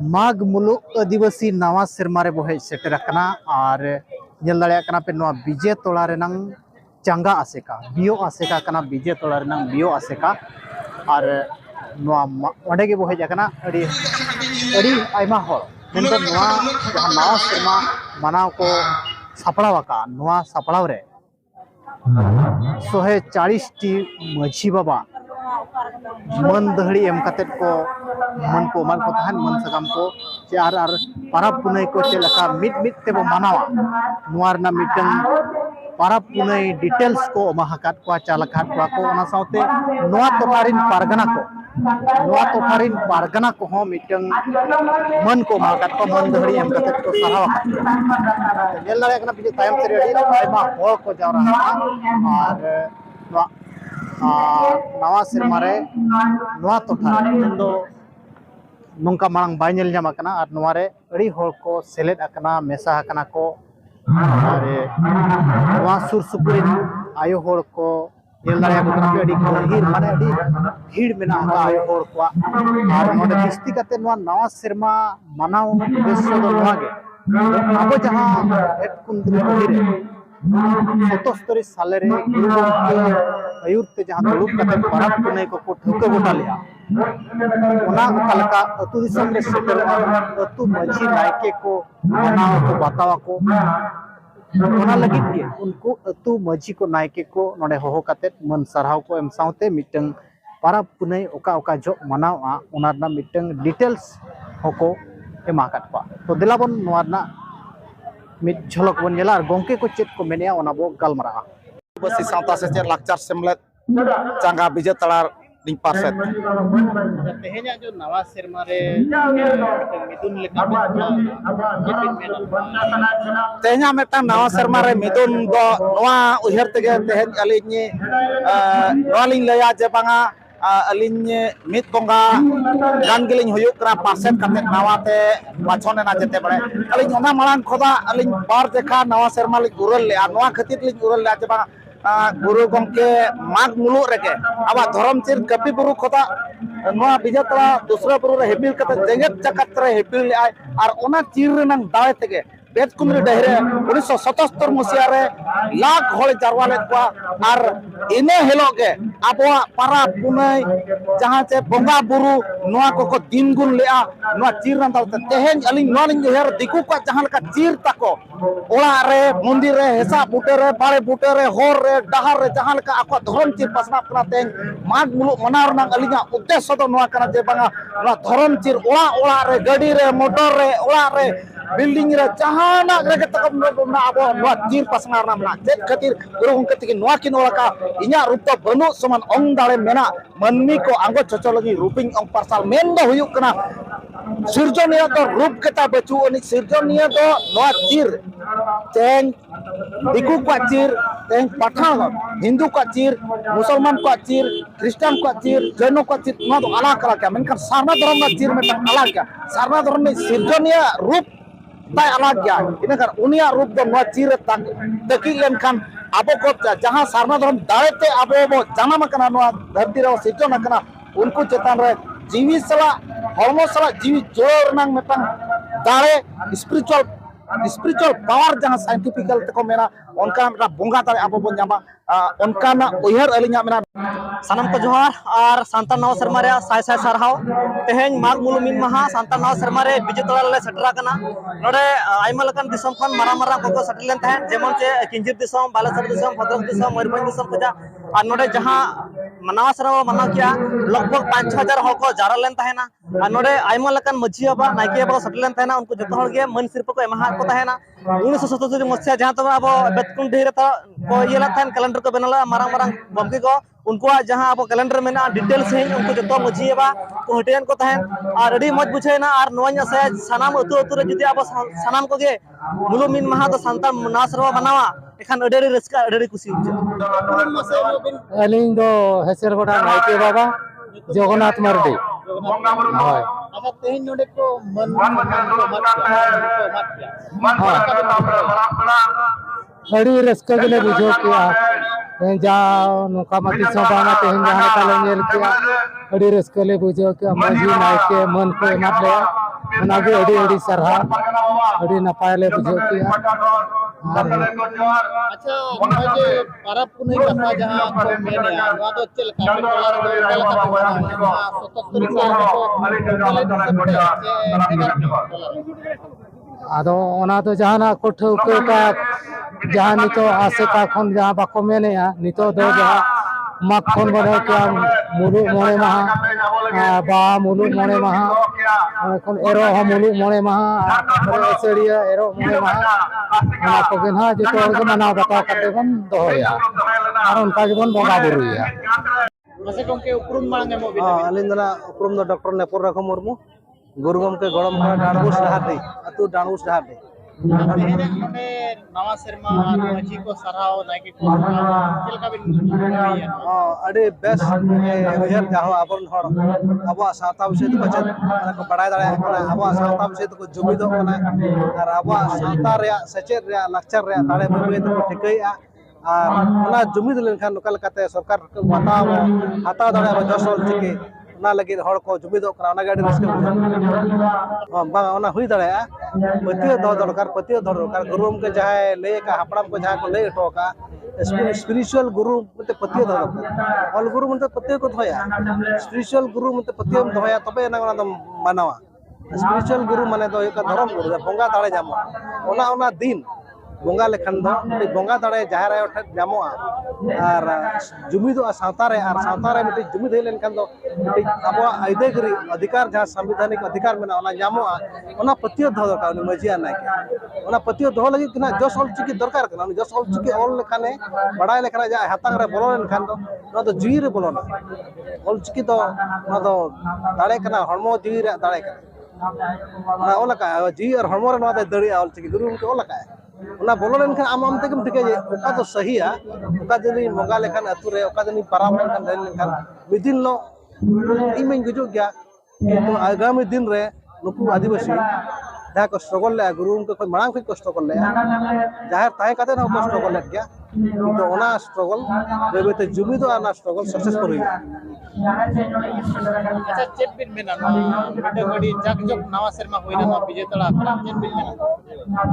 माघ मुलुग आदिवासी नवा सेरमारे बो हेज सेटरकना और नेल दाड़ेयाकना पे नवा बीजे तोड़ा रेनांग चांगा आसेका बियो आसेका कना बीजे तोड़ा रेनांग बियो आसेका और नवा ओंडे गे बो हेज अकना अड़ी आयमा होर मेनदो नवा जहां नवा सेरमा मनाव को सापड़ावाका नवा सापड़ाव रे 140 टी माझी बाबा मन दहड़ी एम कतेत को मन को तहन मन सगाम को चे आर पाराब पुनई को चे लका मिट मिट ते बो मानावा नुआर ना मिटन पाराब पुनई डिटेल्स को महाकात को चालकात को ओना साउते नुआ तोपारिन पारगना को हो मिटन मन को महाकात को मन दहड़ी एम कतेत को सरावा नेल लागे कना बिजे तायम से रेडी आयमा होर को जावरा और नवा सेरमारे नवा टोठा दो नोंका मांग बाइनेल जामाकना और नवारे अड़ी होर को सेलेद अकना मेसा अकना को और नवा सुर सुपुरी आयो होर को नेल दाड़े को अड़ी गहिर माने अड़ी भीड़ मेना आयो होर को और नोडे बिस्ती कते नवा सेरमा मनाव उद्देश्य दो नवागे अब जहां हेड कुंद्री रे 77 साल रे अयुरते जहां दुड़ुब कते पाराब पुनई को ठुका गोटा लिया ओना कलका अतु दिसम रे सेटर अतु माझी नायके को मनाव को बतावा को ओना लगी के उनको अतु माझी को नायके को नोडे होहो कते मन सरहाव को एम साउते मिटंग पाराब पुनई ओका जो मनावा ओना ना मिटंग डिटेल्स होको एमा काटवा तो दिलाबन नोना मिट झलक बन जेला और गोंके को चेत को मेनिया ओना बो गलमरा बसी सावता से चेर लाकचार सेमलेट चांगा बीजे तड़ार लिंग पासेत तेहेnya जो नवा सेरमा रे मिदुन लेका तेहेnya मेटांग नवा सेरमा रे मिदुन दो नवा उहर तेगे तेहेन अलिनी नवा लिंग लया जे बांगा अलिनी मित बोंगा गान गिलिंग हुयुक करा पासेत कते नवाते वाछोने ना जेते बड़े अलिन ओना मालान खोदा अलिन बार देखा नवा सेरमा लिंग उरल ले नवा खतिर लिंग उरल ले जे बांगा गुरु गंके माघ मुलुग रेगे अब धरम चिर कपि बुरु खोदा नवा बिजतला दूसरा बुरु रे हेपिल कते जेगेत जगत रे हेपिल ले आय और ओना चिर रेनंग दाय तेगे बेतकुमरी डहरे 1977 मसिया रे लाख होल जारवा ले को और इने हेलोगे आबवा पारा पुनई जहां से बोंगा बुरु नवा को दिन गुन लेआ नवा चिर रन दाव तेहेन अलिंग नवा लिंग हेर दिकु को जहां का चिर तको ओला रे मंदिर रे हेसा बुटे रे बारे बुटे रे होर रे डहार रे जहां का आको धरम चिर पसना अपना तेन माग मुलु मनार नंग अलिंगा उद्देश्य दो नवा कना जे बांगा नवा धरम चिर ओला रे गाड़ी रे मोटर रे ओला रे बिल्डिंग रे जहाना रे तकम ना आबो नवा चिर पसनार ना मना जे खातिर गुरु गंके तिकी नवा किन ओलाका इन्या रूप तो बनु समान अंग दाड़े मेना मनमी को आंगो चचलगी रूपिंग अंग पार्सल मेन दो हुयुक कना सिरजनिया तो रूप केता बचु अनि सिरजनिया तो नवा चिर तें दिकु को चिर तें पठान हिंदू को चिर मुसलमान को चिर क्रिश्चियन को चिर जैन को चिर नवा तो अलग अलग क्या मेनका सारना धर्म का चिर में अलग क्या सारना धर्म में सिरजनिया रूप ताई अलग क्या इनका उनिया रूप दो नवा चिर तकी लेनखान आबो को जहां सारना धर्म दाड़ेते आबो बो जानाम कना नवा धरती रे सिरजन कना उनको चेतन रे जीवी सला हॉर्मो सला जीवी जोर नंग मेटंग दाड़े स्पिरिचुअल पावर जहां साइंटिफिकल तको मेना उनका मेटा बोंगा दाड़े आबो बो जामा उनका ना उहर अलिंगा मेना सानम को जोहार और सांता नवा सेरमा रे साय साय सरहाव तेहेन माघ मुलुग मिन महा सांता नवा सेरमा रे बिजेतला ले सेटरा कना नोडे आइमा लकन दिसम खन मारा को सेटलेन तहन जेमन से किंजिर दिसम बालेश्वर दिसम भद्रक दिसम मयूरभंज दिसम खजा और नोडे जहां नवा सेरमा मना किया लगभग 5-6 हज़ार को जारा लेन तहना और नोडे आइमा लकन मझी बाबा नायके बाबा सेटलेन तहना उनको जतो हर गे मन सिरप को एमा को तहना 1977 मसिया जहां तब अब बेतकुंड ढेर को येला तहन कैलेंडर को बनला मारा गमके को उनको जहां अब कैलेंडर में डिटेल्स है उनको जो मझीबा को हटेन को तहन और अड़ी मज बुझेना और नोया से सानाम अतु अतु रे जुदी अब सानाम को गे मुलुग मिन महा तो सांता नवा सेरमा बनावा एखान अडेरी रस्का अडेरी खुशी अलिंग दो हेसर गोडा नायके बाबा जगन्नाथ मार्डी हाय अच्छा तेहेन नोडे को मन अड़ी रस्का के बुझो किया जा नोका मती सबाना तेहन जहां का ले नेल किया अड़ी रस्का ले बुझो कि मजी नायके मन को एमा ले ᱚᱱᱟᱜᱮ ᱟᱹᱰᱤ ᱥᱟᱨᱦᱟᱣ ᱟᱹᱰᱤ ᱱᱟᱯᱟᱭ ᱞᱮ ᱵᱩᱡᱷᱟᱹᱣ ᱠᱮᱜᱼᱟ ᱟᱨ अच्छा नॉय जे परब पुनई कथा जहां को मेनेया नवा दो चेल का पे टोला रे ओका लका पे बनावा 77 साल को कले सकते ᱟᱫᱚ ᱚᱱᱟ ᱫᱚ ᱡᱟᱦᱟᱱᱟᱜ ᱠᱚ ᱴᱷᱟᱹᱣᱠᱟᱹ ᱠᱟᱜ ᱡᱟᱦᱟᱸ ᱱᱤᱛᱚᱜ ᱟᱥᱮᱠᱟ ᱠᱷᱚᱱ ᱡᱟᱦᱟᱸ ᱵᱟᱠᱚ ᱢᱮᱱᱮᱜᱼᱟ ᱱᱤᱛᱚᱜ ᱫᱚ ᱡᱟᱦᱟᱸ ᱢᱟᱜᱽ ᱠᱷᱚᱱ ᱵᱚᱱ ᱠᱮᱭᱟ ᱢᱩᱞᱩᱜ 9 ᱢᱟᱦᱟ ᱵᱟᱦᱟ ᱢᱩᱞᱩᱜ 9 ᱢᱟᱦᱟ ᱠᱷᱚᱱ ᱮᱨᱚᱜ ᱦᱚᱸ ᱢᱩᱞᱩᱜ 9 ᱢᱟᱦᱟ ᱟᱹᱥᱟᱹᱲᱤᱭᱟᱹ ᱮᱨᱚᱜ 9 ᱢᱟᱦᱟ ᱚᱱᱟ ᱠᱚᱜᱮ ᱱᱟᱦᱟᱜ ᱡᱚᱛᱚ ᱦᱚᱲ ᱜᱮ ᱢᱟᱱᱟᱣ ᱵᱟᱛᱟᱣ ᱠᱟᱛᱮ ᱵᱚᱱ ᱫᱚᱦᱚᱭᱟ ᱟᱨ ᱚᱱᱠᱟ ᱜᱮᱵᱚन ᱵᱚᱸᱜᱟ ᱵᱩᱨᱩᱭᱟ मसे गमके उपरुम मांग एमो अलिन दना उपरुम दो डॉक्टर नेपुर रखो मुर्मू गुरु गमके गड़म का डांडबुस डहाटी अतु डांडबुस डहाटी तेहेने नोडे नवा शर्मा आर माजी को सराव नायके को चेल का बिन अड़ी बेस्ट उहर जाहो आबरन हर अबो सावता विषय तो बचत को बड़ाय दाड़े अबो सावता विषय तो जुमिदो कना और अबो सावता रे सचेत रे लक्चर रे दाड़े बबे तो ठिकैया और ओना जुमिद लेनखान लोकल काते सरकार को हताव दाड़े जसोल चिके ना लगे हड़ को जुमिदो कना ओना गाड़ी रिस्क बा ओना हुई दाड़े पतियो दो दरकार पतियो दरकार गुरुम के जाय ले का हपड़ाम को जहां को ले टो का स्पिरिचुअल गुरु मते पतियो दरकार ऑल गुरु मते पतियो को धोया स्पिरिचुअल गुरु मते पतियो धोया तबे ना ओना मानवा स्पिरिचुअल गुरु माने दो एक धर्म गुरु बोंगा दाड़े जामो ओना दिन बोंगा लेखन दो बोंगा दाड़े जहां रे ठे जामो और जुमिदो सावता रे मिटे जुमिद हेलेन खान दो अबो आइदेगरी अधिकार जहां संवैधानिक अधिकार मेना ओना जामो ओना पतियो दो दरकार मजिया ना के ओना पतियो दो लगी किना जस ऑल चिकी दरकार कना जस ऑल चिकी ऑल लेखाने बड़ाय लेखाने जा हातांग रे बोलो लेन खान दो ना तो जीवी रे बोलो ना ऑल चिकी तो ना तो दाड़े कना हरमो जीवी रे दाड़े कना ना ओला का जीवी और हरमो रे ना दड़िया ऑल चिकी गुरु के ओला का ओना बोलो लेन खान आम तेगम ठिके ओका तो सही है ओका जनी मंगा लेखान अतु रे ओका जनी पाराम लेखान लेन खान विदिन लो इमें गुजु गया तो आगामी दिन रे नुकु आदिवासी जहाँ को स्ट्रगल ले गुरु उनके कोई मांग को स्ट्रगल ले जाहिर ताहे काते ना को स्ट्रगल ले गया तो ओना स्ट्रगल बेबे जुमिदो आना स्ट्रगल सक्सेसफुल हुई अच्छा चेक बिन मेना वीडियो गडी जग जग नवा शर्मा होइना ना विजेतला चेक बिन मेना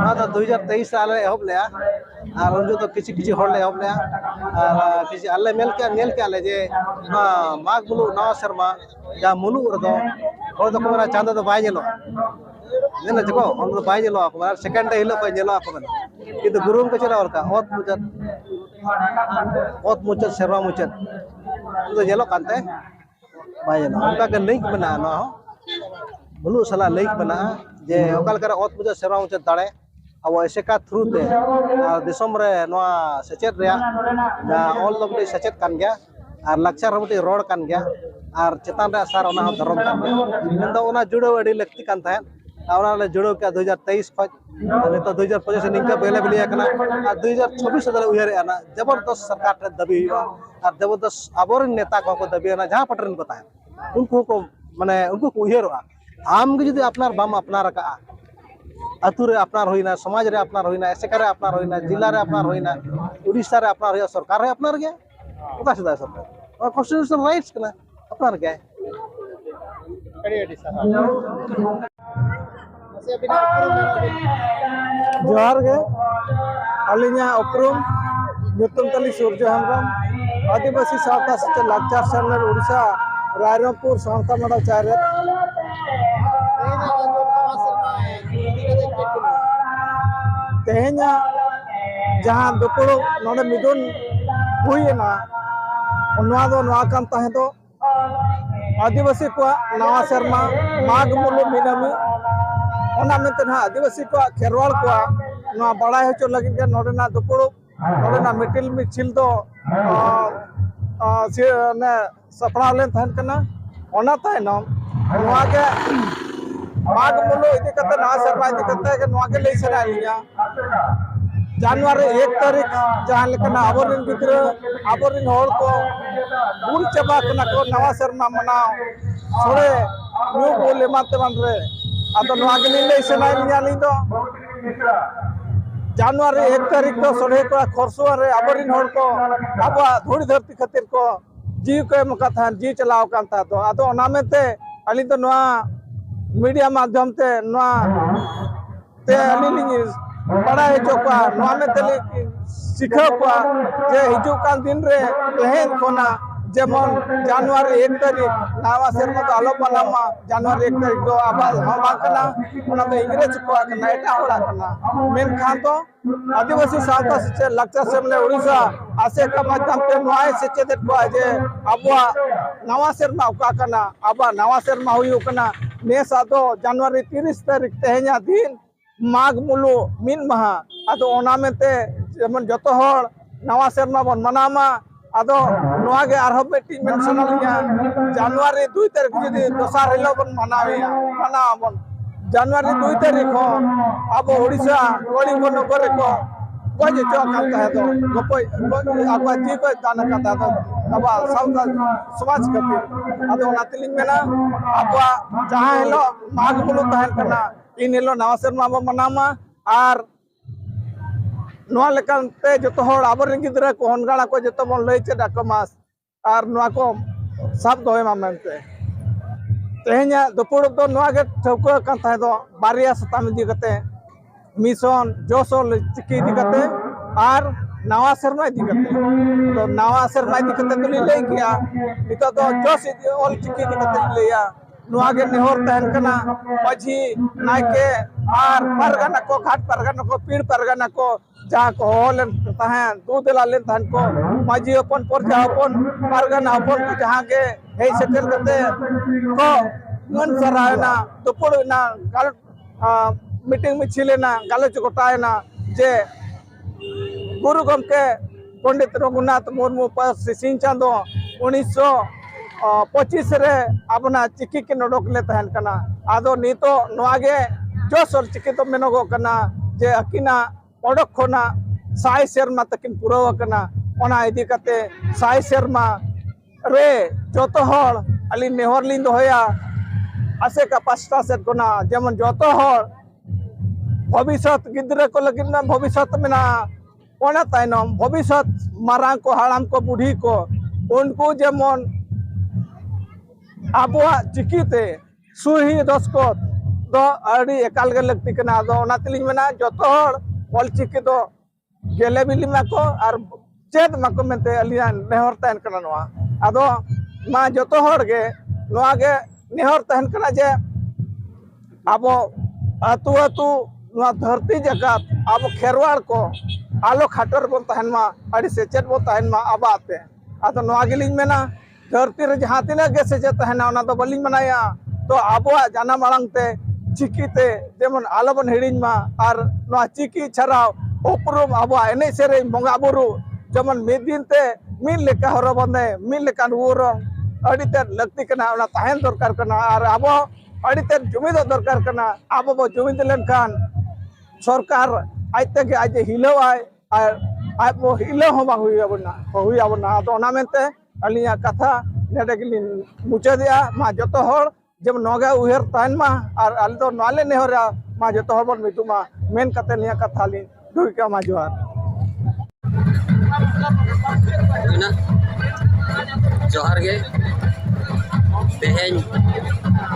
ना तो 2023 साल रे होब ले और उन जो तो किसी हड़ ले होब ले और किसी अल्ले मेल के आले जे माग मुलु नवा शर्मा या मुलु रदो और तो कोना चांदा तो बाय जेलो नेना जको उन तो बाय जेलो को सेकंड डे हिलो को जेलो को किंतु गुरुम के चला और का ओत मुचत शर्मा मुचत तो जेलो कांते बाय जेलो उनका के लिंक बना ना मुलु सला लिंक बना जे ओकल करे ओत मुचत शर्मा मुचत दाड़े अब ऐसे का थ्रू ते दिसम रे नवा सचेत रे जा ऑल दबले सचेत कान गया और लक्चर रमटी रोड कान गया और चेतान रे सार ओना धर्म कान गया तो ओना जुड़ो अड़ी लगती कान था ओना ले जुड़ो के 2023 खज तो 2025 से निका पहले बिलिया कना 2026 दले उहेर आना जबरदस्त सरकार रे दबी और जबरदस्त आबोर नेता को दबी ना जहां पटरन को ताय उनको को माने उनको को उहेरवा आम के जदी अपनार बाम अपनार का अतु रे अपनार होइना समाज रे अपनार होइना ऐसे करे अपनार होइना जिला रे अपनार होइना उड़ीसा रे अपनार होइना सरकार रे अपनार गया ओका सदा सब और कॉन्स्टिट्यूशनल राइट्स कना अपनार गया कड़ी अडी सहा से बिना जोहार गे अलिया उपरुम nyutum tali Surjo Hembrem आदिवासी सावता से लाचार सेलर उड़ीसा रायरंगपुर सांता मडा चारे तेहेना जहां दुपुड़ नोडे मिदुन हुईना उनवा दो नवा कान ताहे दो आदिवासी को नवा शर्मा माघ मुलु मिनामी ओना मेते ना आदिवासी को खेरवाल को नवा बड़ा होचो लगी के नोडे ना दुपुड़ नोडे ना मिटिल मिचिल दो से ने सपड़ा लेन थान कना ओना तायनम नवा के माघ मुलु इदि कते ना शर्मा इदि कते के नवा के ले सना लिया जनवरी 1 तारीख जहां लेकिन आबोरिन गिद्र आबोरिन होड़ को बुल चबा कना को नवा शर्मा मनाओ थोड़े न्यू बोले माते मन रे आदो नवा के ले सना लिया ली दो जनवरी 1 तारीख तो सोडे को खरसुआ रे आबोरिन होड़ को आबा धोड़ी धरती खातिर को जी को मका था जी चलाओ कान था तो आदो ओना मेते अली तो नवा मीडिया माध्यम ते नवा ते अली बड़ा चौका नवा में तेली सिखा को जे हिजू कान दिन रे तेहन कोना जेमन जनवरी 1 तारीख नवा सेरमा तो आलो बनामा जनवरी 1 तारीख दो आबाद हम बाकना ओना दो इंग्रेज को आकना एटा होला कना मेन खान तो आदिवासी सावता से लक्ष्य सेमले उड़ीसा आसे का माध्यम ते नवाय से चेत को जे अबवा नवा सेरमा उका कना अबा नवा सेरमा हुई कना ने सादो जनवरी 30 तारीख तेह냐 दिन माघ मुलु मिन महा आदो ओना मेते जेमन जतो हर नवा सेरमा बन मनामा आदो नवा के आरहो बेटी मेंशनलिया जनवरी 2 तारीख जदी दोसार हिलो बन मनावेया मनाबन जनवरी 2 तारीख हो अब ओडिसा कोड़ी को नगर को कोई जो कांता है तो गोपय आबा जी को दान काता तो अबा साउता समाज कपि आदो नातिलिंग मेना आबा जहां हिलो माघ मुलु तहन कना इन हिलो नवा सेरमा मनामा आर नवा लेकानते जतो हर आबर गिदरा को हनगाड़ा को जतो बन लई चेदा कमास आर नवा को साब दोय मामनते तेह냐 दोपुर दो नवा के ठौको कान थाय दो बारिया सताम इदी कते मिशन जोसोल चिकी इदी कते आर नवा सेरमा इदी कते तो नवा सेरमा इदी कते तो लई गया नितो तो जोस इदी ऑल चिकी इदी कते लेया नवा के नेहर तहन कना मझी नायके आर परगना को घाट परगना को पीड़ परगना को जहाँ को होलन तहन दूध लालेन तहन को माजी अपन परजा अपन परगना अपन को जहाँ के हे सेटल करते को मन सरायना दुपुरना गल मीटिंग में छिलेना गलच गोटायना जे गुरु गमके पंडित रघुनाथ मुर्मू पर सिंह चांदो 1925 रे अपना चिकी के नडोक ले तहन कना आदो नीतो नवागे जो सर चिकी तो मेनोगो कना जे अकिना ओडक खोना साय सेरमा तकिन पुराव कना ओना इदी कते साय सेरमा रे जोतो हर अली नेहर लिन दोया आसे का पास्ता सेट कोना जेमन जोतो हर भविष्यत गिद्रे को लगिन ना भविष्यत मेना ओना ताइनम भविष्यत मारांग को हाड़ाम को बूढ़ी को उनको जेमन आबुआ चिकीते सुही दस्खत दो अड़ी एकाल गे लगती कना दो ओना तिलिंग मेना जोतो हर ऑल चिकी दो गेले बिलिमा को और चेत माको मेंते अलिया नेहर तहन कना नवा आदो मा जोतो हर गे नवा गे नेहर तहन कना जे आबो अतु अतु नवा धरती जगत आबो खेरवाड़ को आलो खाटर बन तहन मा अड़ी से चेत बन तहन मा आबाते आदो नवा गेलिंग मेना धरती रे जहां तिना गे से चेत तहना ओना दो बलिंग मनाया तो आबो जाना मांगते चिकीते जेमन आलोबन हिड़िंग मा और नवा चिकी छराव उपरुम आबो एने सेरे बंगा बुरु जेमन मिद दिन ते मिल लेका हरो बंदे मिल लेका रुरंग अड़ीते लगती कना ओना तहन दरकार कना और आबो अड़ीते जुमिद दरकार कना आबो बो जुमिद लेनखान सरकार आइते के आज हिलो आय और आबो हिलो हो बा हुई आबना तो ओना मेनते अलिया कथा नेडे गिलिन मुचादिया मा जतो हर जब नोगा उहर तहन मा और आल दो नाले नेहरा मा जतो हर बन मितुमा मेन कते निया कथा लिन दुई का मा जोहार जोहार गे तेहेन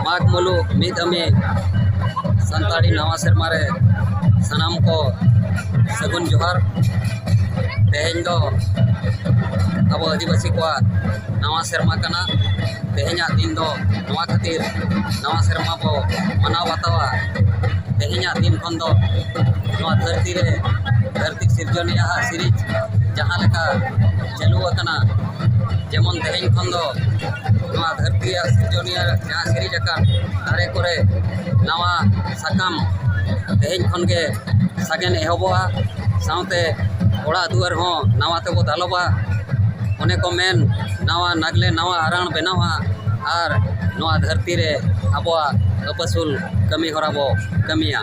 माघ मुलु मिदमे संताड़ी नवा सेरमा रे सनाम को सगुन जोहार तेहेन दो अब आदिवासी को नवा सेरमा कना तेहेना दिन दो नवा खातिर नवा सेरमा को मनाव बतावा तेहेना दिन खन दो नवा धरती रे धरती सिरजनिया सीरीज जहाँ लेका चालू अकना जेमन तेहेन खन दो नवा धरती सिरजनिया जहाँ सीरीज अकन दारे करे नवा साकाम तेहेन खन के सागेन एहबोआ साउते ओड़ा दुआर हो नवा तेबो दालोबा ओने को मेन नवा नागले नवा आराण बनावा और नवा धरती रे आबोआ अपसुल कमी हराबो कमिया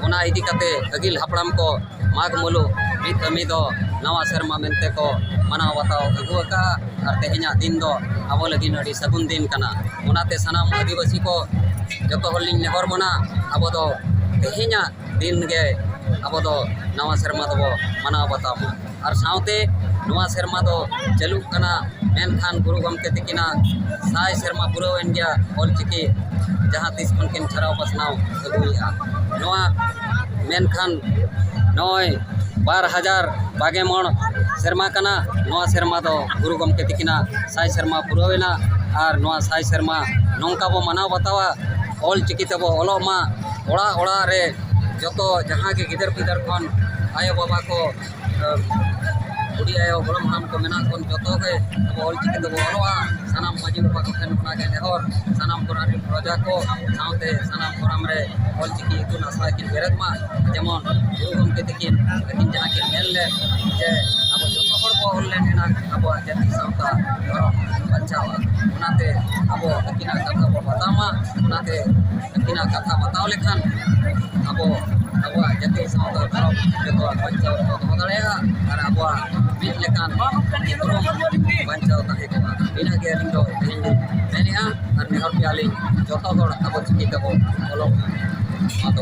ओना इदी कते अगिल हपड़ाम को माघ मुलु मिद कमी दो नवा सेरमा मेनते को मनाव बताओ अगुका और तेहेना दिन दो आबो लगिन अड़ी सगुन दिन कना ओनाते सनाम आदिवासी को जतो हलिन नेहर बना आबो दो तेहेना दिन गे आबो दो नवा सेरमा दो मनाव बताओ और साउते नवा सेरमा दो चालू कना मेनखान गुरु गमके तिकिना साय सेरमा पुरावेन गया ऑल चिकी जहाँ तीस खन किन छाराव पसनाव अगुएगा नोआ मेनखान नॉय 2022 सेरमा कना नोआ सेरमा दो गुरु गमके तिकिना साय सेरमा पुरवेना और नोआ साय सेरमा नौका बो मनाव बतावा ऑल चिकी तबो ओलो मा ओड़ा ओड़ा रे जतो जहाँ के गिदर पिदर खन आयो बाबा को बुढ़ी आयो गोलम हाम को मेना कोन जतो के अब ऑल चिकी तबो ओलोआ सनाम माजी बाबा को खन बना के नेहर सनाम पुरानी प्रजा को साउते सनाम पुराम रे ऑल चिकी इतु नसा की बेरत मा जेमन गुरु गमके तिकिन लेकिन जहाँ के मेल ले जे अब जतो हर को ऑल लेना अब जाति साउता धर्म बचावा उनाते अब तकिना कथा बो बतामा उनाते तकिना कथा बताव लेखान अब जाति साउता धर्म जतो बचाव को दड़ेगा और अब बीच लेखान धर्म बचाव ताहे को बिना के लिंगो मेनिया और नेहर प्याली जतो हर अब चिकी तबो बोलो मा तो